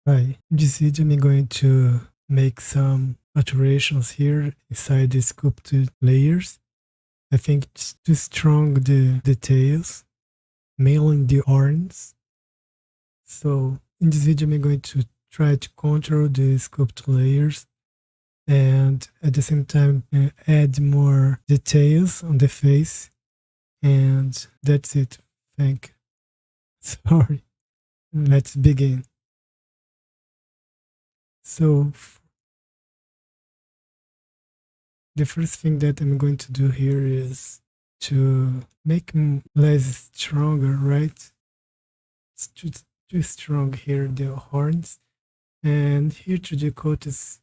Hi, in this video I'm going to make some alterations here inside the sculpted layers. I think it's too strong the details, mainly in the horns. So in this video I'm going to try to control the sculpt layers and at the same time add more details on the face, and that's it. Thank you. Sorry. Let's begin. So the first thing that I'm going to do here is to make less stronger, right? It's too strong here, the horns. And here 3DCoat is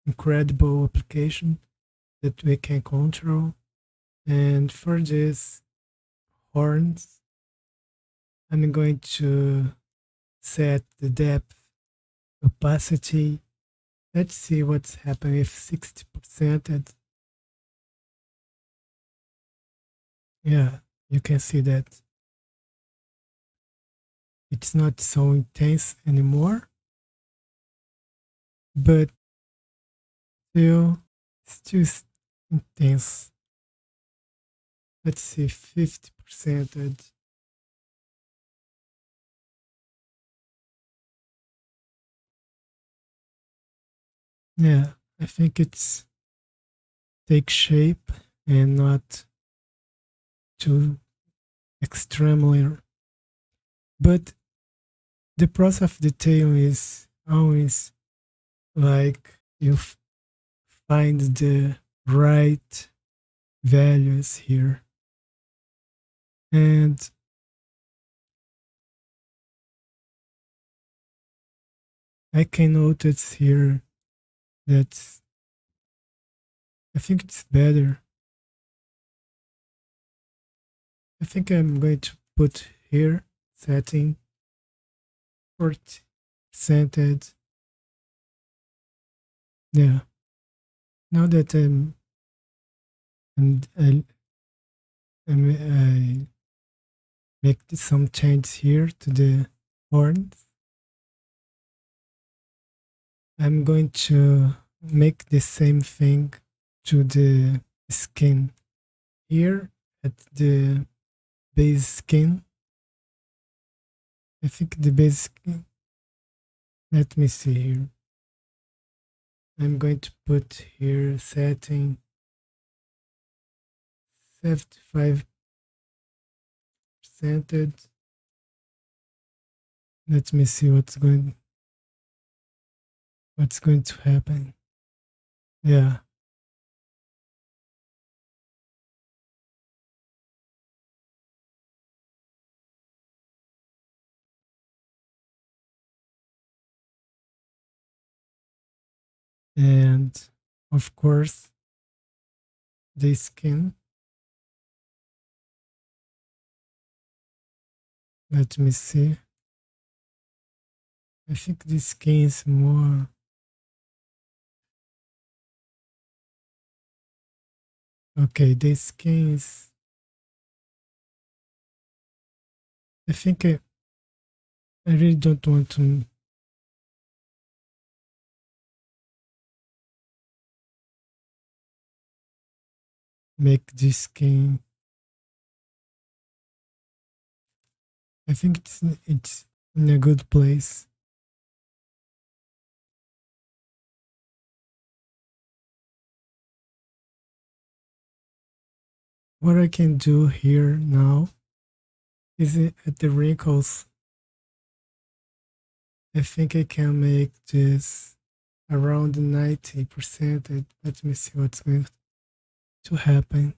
incredible application that we can control. And for this horns, I'm going to set the depth, opacity. Let's see what's happening if 60%. And yeah, you can see that it's not so intense anymore, but still intense. Let's see, 50%. Yeah, I think it's take shape and not too extremely. But the process of detailing is always like you find the right values here. And I can notice here that I think it's better. I think I'm going to put here setting 40%. Yeah. Now that I make some changes here to the horns, I'm going to make the same thing to the skin. Here at the base skin, I think the base skin, let me see here. I'm going to put here setting 75%. Let me see what's going to happen. Yeah. And of course, the skin. Let me see. I think the skin is more. Okay, the skin is. I think I really don't want to make this skin. I think it's in a good place. What I can do here now is at the wrinkles. I think I can make this around 90%. Let me see what's going to happen.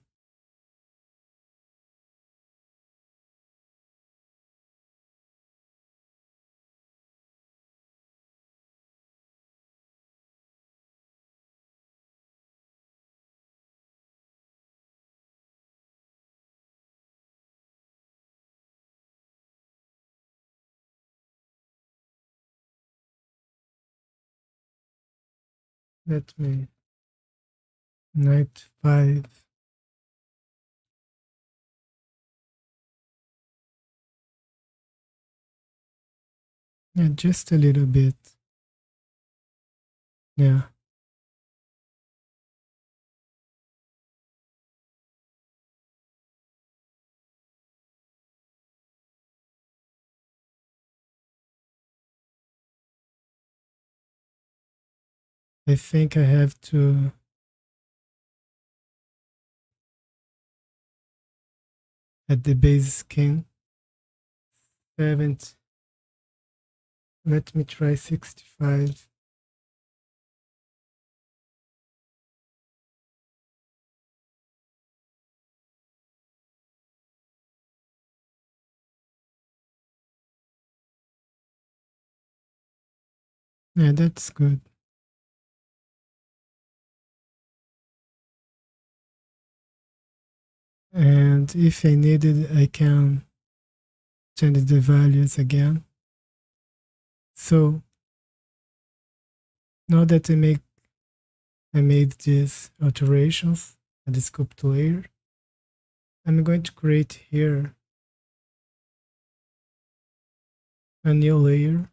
Let me 95. Yeah, just a little bit. Yeah. I think I have to at the base skin 70. Let me try 65. Yeah, that's good. And if I need it, I can change the values again. So now that I made these alterations at the sculpt layer, I'm going to create here a new layer.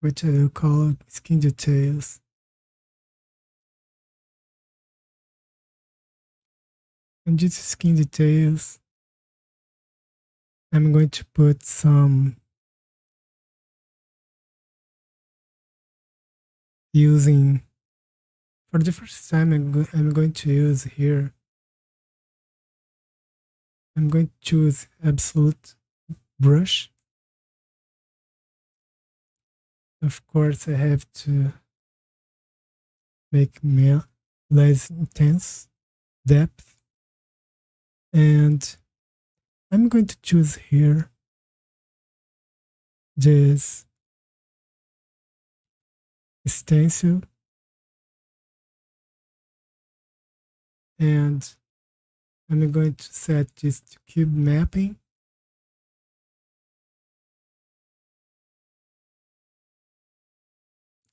Which I will call skin details. And these skin details, I'm going to put some using, for the first time, I'm going to use here, I'm going to choose absolute brush. Of course, I have to make less intense depth. And I'm going to choose here this stencil. And I'm going to set this to cube mapping.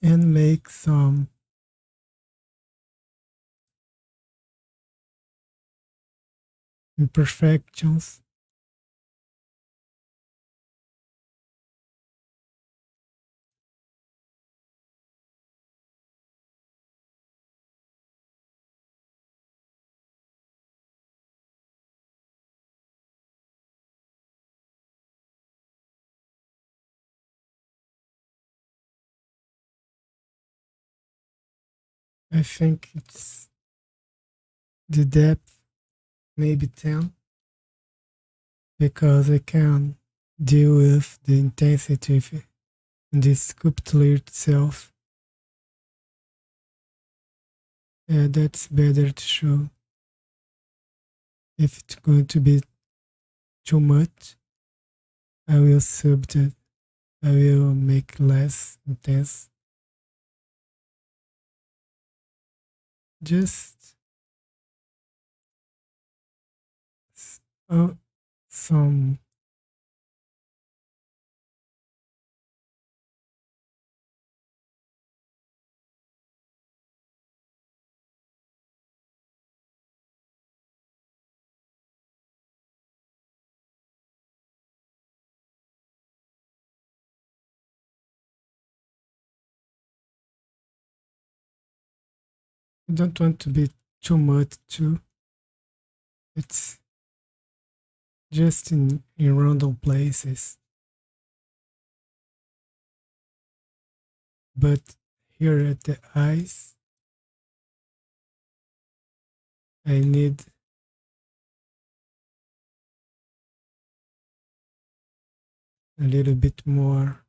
And make some imperfections. I think it's the depth maybe 10 because I can deal with the intensity in the sculpt layer itself. Yeah, that's better to show. If it's going to be too much, I will sub it. I will make less intense. Just oh, some I don't want to be too much too. It's just in random places. But here at the eyes, I need a little bit more.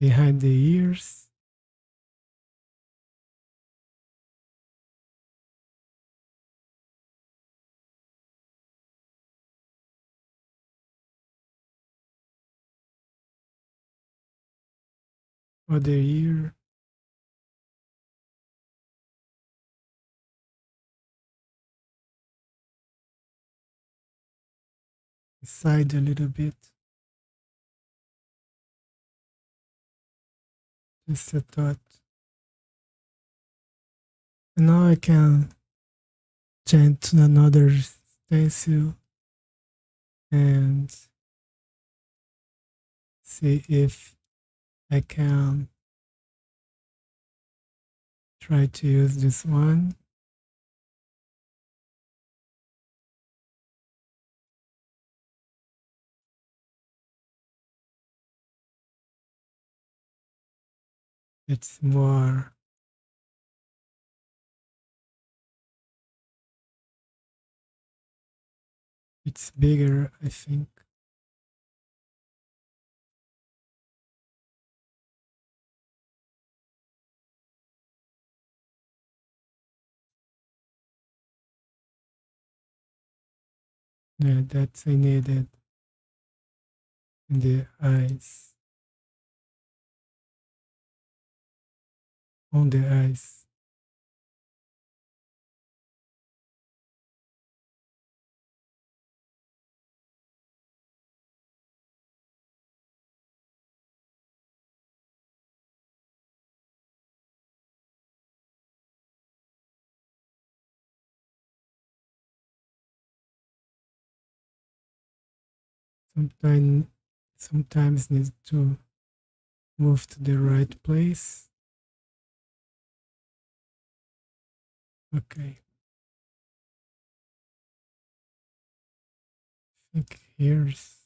behind the ears. Other ear. Side a little bit. Just a thought. And now I can change to another stencil and see if I can try to use this one. It's more it's bigger, I think. Yeah, that's I needed in the eyes. On the eyes. Sometimes sometimes need to move to the right place. Okay. I think here's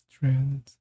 strand.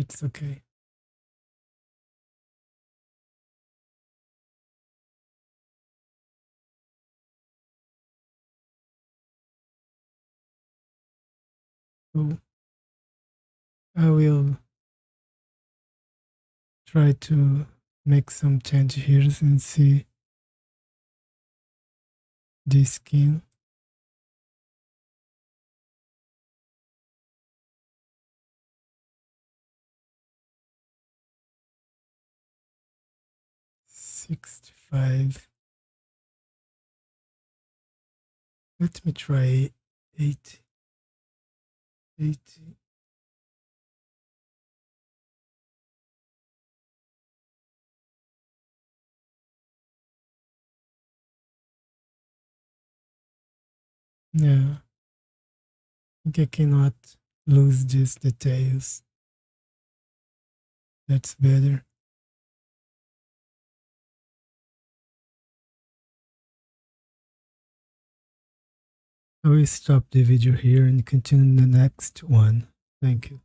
It's okay. So I will try to make some change here and see the skin. 65. Let me try 80. 80. Yeah, I think I cannot lose these details. That's better. I will stop the video here and continue the next one. Thank you.